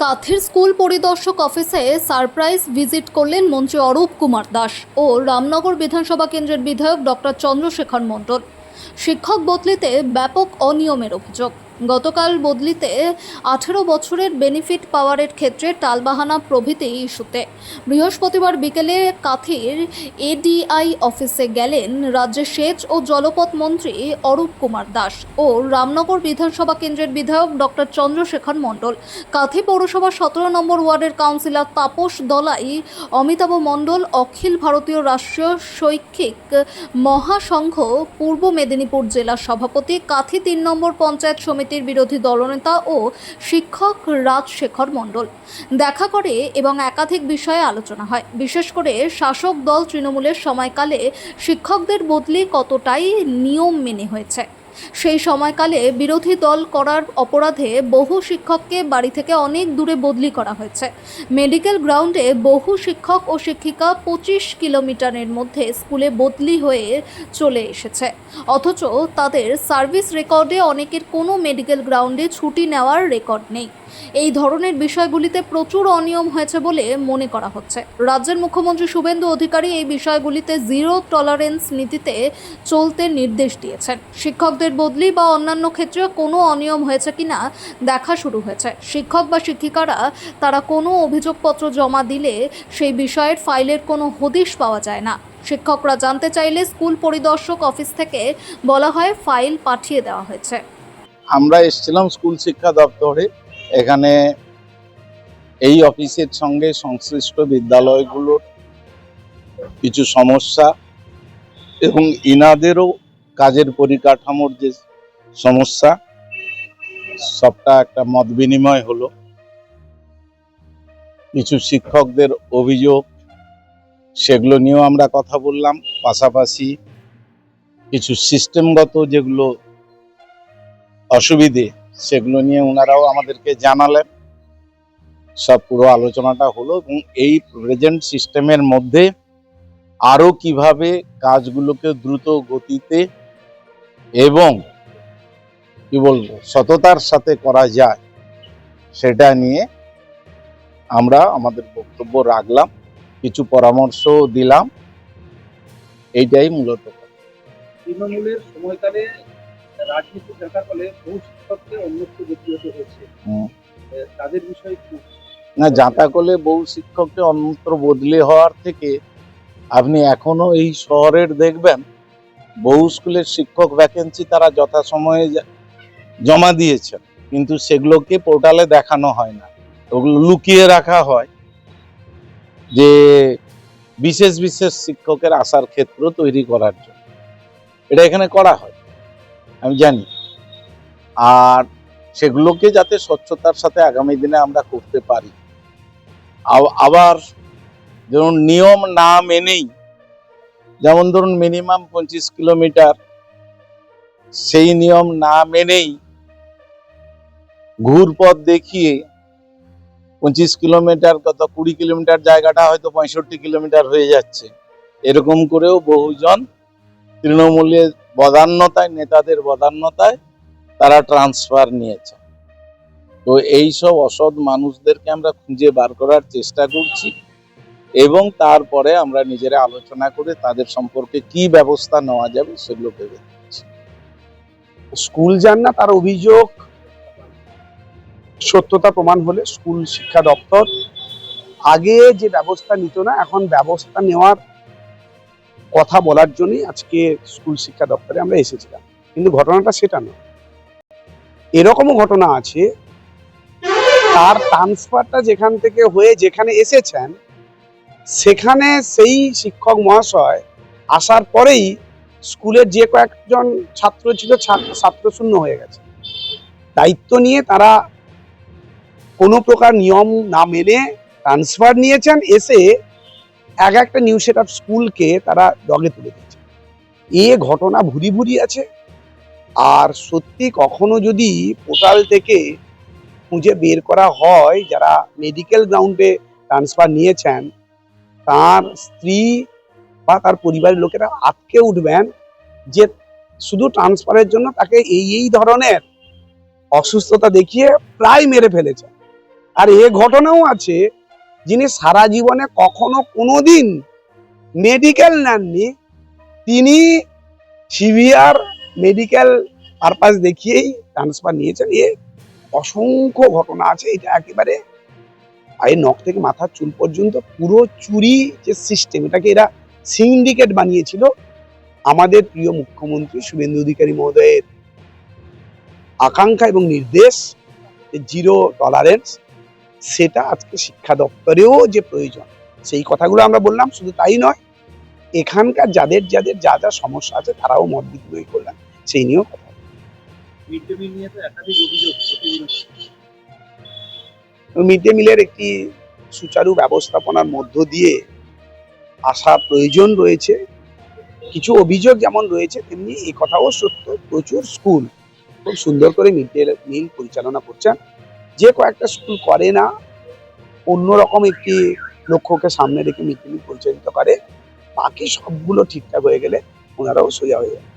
কাথির school পরিদর্শক অফিসে surprise visit করলেন মন্ত্রী অরূপ কুমার দাস ও রামনগর বিধানসভা কেন্দ্রের বিধায়ক ডক্টর চন্দ্রশেখর মণ্ডল। শিক্ষক বদলিতে ব্যাপক অনিয়মের অভিযোগ। গতকাল বদলিতে 18 বছরের বেনিফিট পাওয়ারের ক্ষেত্রে টালবাহানা প্রভৃতি ইস্যুতে বৃহস্পতিবার বিকেলে কাথির এডিআই অফিসে গেলেন রাজ্যের সেচ ও জলপথ মন্ত্রী অরূপ কুমার দাস ও রামনগর বিধানসভা কেন্দ্রের বিধায়ক ডক্টর চন্দ্রশেখর মণ্ডল। কাথি পৌরসভা 17 নম্বর ওয়ার্ডের কাউন্সিলর তাপস দলাই, অমিতাভ মণ্ডল, অখিল ভারতীয় রাষ্ট্রীয় শৈক্ষিক মহাসংঘ পূর্ব মেদিনীপুর জেলার সভাপতি, কাথি 3 নম্বর পঞ্চায়েত সমিতির বিরোধী দলনেতা ও শিক্ষক রাজশেখর মণ্ডল দেখা করে এবং একাধিক বিষয়ে আলোচনা হয়। বিশেষ করে শাসক দল তৃণমূলের সময়কালে শিক্ষকদের বদলি কতটাই নিয়ম মেনে হয়েছে, সেই সময়কালে বিরোধী দল করার অপরাধে বহু শিক্ষককে বাড়ি থেকে অনেক দূরে বদলি করা হয়েছে। মেডিকেল গ্রাউন্ডে বহু শিক্ষক ও শিক্ষিকা 25 কিলোমিটারের মধ্যে স্কুলে বদলি হয়ে চলে এসেছে, অথচ তাদের সার্ভিস রেকর্ডে অনেকের কোনো মেডিকেল গ্রাউন্ডে ছুটি নেওয়ার রেকর্ড নেই। এই ধরনের বিষয়গুলিতে প্রচুর অনিয়ম হয়েছে বলে মনে করা হচ্ছে। রাজ্যের মুখ্যমন্ত্রী শুভেন্দু অধিকারী এই বিষয়গুলিতে জিরো টলারেন্স নীতিতে চলতে নির্দেশ দিয়েছেন। শিক্ষকদের বদলি বা অন্যান্য ক্ষেত্রে কোনো অনিয়ম হয়েছে কিনা দেখা শুরু হয়েছে। শিক্ষক বা শিক্ষিকারা তারা কোনো অভিযোগপত্র জমা দিলে সেই বিষয়ের ফাইলের কোনো হদিশ পাওয়া যায় না। শিক্ষকরা জানতে চাইলে স্কুল পরিদর্শক অফিস থেকে বলা হয় ফাইল পাঠিয়ে দেওয়া হয়েছে। আমরা এসেছিলাম স্কুল শিক্ষা দপ্তরে। এখানে এই অফিসের সঙ্গে সংশ্লিষ্ট বিদ্যালয়গুলোর কিছু সমস্যা এবং ইনাদেরও কাজের পরিকাঠামোর যে সমস্যা, সবটা একটা মত বিনিময় হলো। কিছু শিক্ষকদের অভিযোগ, সেগুলো নিয়েও আমরা কথা বললাম। পাশাপাশি কিছু সিস্টেমগত যেগুলো অসুবিধে, সেগুলো নিয়ে ওনারাও আমাদেরকে জানালেন। সব পুরো আলোচনাটা হলো এবং এই প্রেজেন্ট সিস্টেমের মধ্যে আরো কিভাবে কাজগুলোকে দ্রুত গতিতে এবং কি বলবো সততার সাথে করা যায়, সেটা নিয়ে আমরা আমাদের বক্তব্য রাখলাম, কিছু পরামর্শ দিলাম। এইটাই মূলত। তৃণমূলের সময়কালে রাজনীতি দেখার ফলে বহু শিক্ষককে অন্যত্র বদলি হতে হয়েছে, তাদের বিষয়ে না, জাঁতাকলে বহু শিক্ষককে অন্যত্র বদলি হওয়ার থেকে আপনি এখনো এই শহরের দেখবেন বহু স্কুলের শিক্ষক ভ্যাকেন্সি তারা যথাসময়ে জমা দিয়েছেন, কিন্তু সেগুলোকে পোর্টালে দেখানো হয় না, ওগুলো লুকিয়ে রাখা হয় যে বিশেষ বিশেষ শিক্ষকের আসার ক্ষেত্র তৈরি করার জন্য। এটা এখানে করা হয়, আমি জানি। আর সেগুলোকে যাতে স্বচ্ছতার সাথে আগামী দিনে আমরা করতে পারি। আবার ধরুন নিয়ম না মেনেই, যেমন ধরুন মিনিমাম 25 কিলোমিটার, সেই নিয়ম না মেনেই ঘুরপথ দেখিয়ে 25 কিলোমিটার, কত 20 কিলোমিটার জায়গাটা হয়তো 65 কিলোমিটার হয়ে যাচ্ছে। এরকম করেও বহুজন তৃণমূলের বদান্যতায়, নেতাদের বদান্যতায় তারা ট্রান্সফার নিয়েছে। তো এইসব অসৎ মানুষদেরকে আমরা খুঁজে বার করার চেষ্টা করছি এবং তারপরে আমরা নিজেরা আলোচনা করে তাদের সম্পর্কে কি ব্যবস্থা নেওয়া যাবে সেগুলো ভেবে দিচ্ছি। স্কুল যান না, তার অভিযোগ সত্যতা প্রমাণ হলে স্কুল শিক্ষা দপ্তর আগে যে ব্যবস্থা নিত না, এখন ব্যবস্থা নেওয়ার কথা বলার জন্যই আজকে স্কুল শিক্ষা দপ্তরে আমরা এসেছিলাম। কিন্তু ঘটনাটা সেটা নয়, এরকমও ঘটনা আছে তার ট্রান্সফারটা যেখান থেকে হয়ে যেখানে এসেছেন সেখানে সেই শিক্ষক মহাশয় আসার পরেই স্কুলের যে কয়েকজন ছাত্র ছিল ছাত্র শূন্য হয়ে গেছে। দায়িত্ব নিয়ে তারা কোনো প্রকার নিয়ম না মেনে ট্রান্সফার নিয়েছেন, এসে একটা নিউ সেট আপ স্কুলকে তারা ডগে তুলে দিয়েছে। এ ঘটনা ভুরি ভুরি আছে। আর সত্যি কখনো যদি পোর্টাল থেকে খুঁজে বের করা হয় যারা মেডিকেল গ্রাউন্ডে ট্রান্সফার নিয়েছেন, তার স্ত্রী বা তার পরিবারের লোকেরা আটকে উঠবেন যে শুধু ট্রান্সফারের জন্য তাকে এই ধরনের অসুস্থতা দেখিয়ে প্রায় মেরে ফেলেছে। আর এ ঘটনাও আছে, যিনি সারা জীবনে কখনো কোনোদিন মেডিকেল নেননি, তিনি সিভিয়ার মেডিকেল পারপাস দেখিয়েই ট্রান্সফার নিয়েছেন। এ অসংখ্য ঘটনা আছে। এটা একেবারে পায়ের নখ থেকে মাথার চুল পর্যন্ত পুরো চুরি যে সিস্টেম, এটাকে এরা সিন্ডিকেট বানিয়েছিল। আমাদের প্রিয় মুখ্যমন্ত্রী শুভেন্দু অধিকারী মহোদয়ের আকাঙ্ক্ষা এবং নির্দেশ, জিরো টলারেন্স, সেটা আজকে শিক্ষা দপ্তরেও যে প্রয়োজন সেই কথাগুলো আমরা বললাম। শুধু তাই নয়, এখানকার যাদের যাদের যা যা সমস্যা আছে তারাও মত বিনিময় করলাম, সেই নিয়েও কথা। মিড ডে মিল নিয়ে তো একাধিক অভিযোগ প্রতিদিন হচ্ছে। মিড ডে মিলের একটি সুচারু ব্যবস্থাপনার মধ্য দিয়ে আসা প্রয়োজন রয়েছে। কিছু অভিযোগ যেমন রয়েছে, তেমনি এই কথাও সত্য, প্রচুর স্কুল খুব সুন্দর করে মিড ডে মিল পরিচালনা করছেন। যে কয়েকটা স্কুল করে না, অন্যরকম একটি লক্ষ্যকে সামনে রেখে মিড ডে মিল পরিচালিত করে, বাকি সবগুলো ঠিকঠাক হয়ে গেলে ওনারাও সোজা হয়ে যাবে।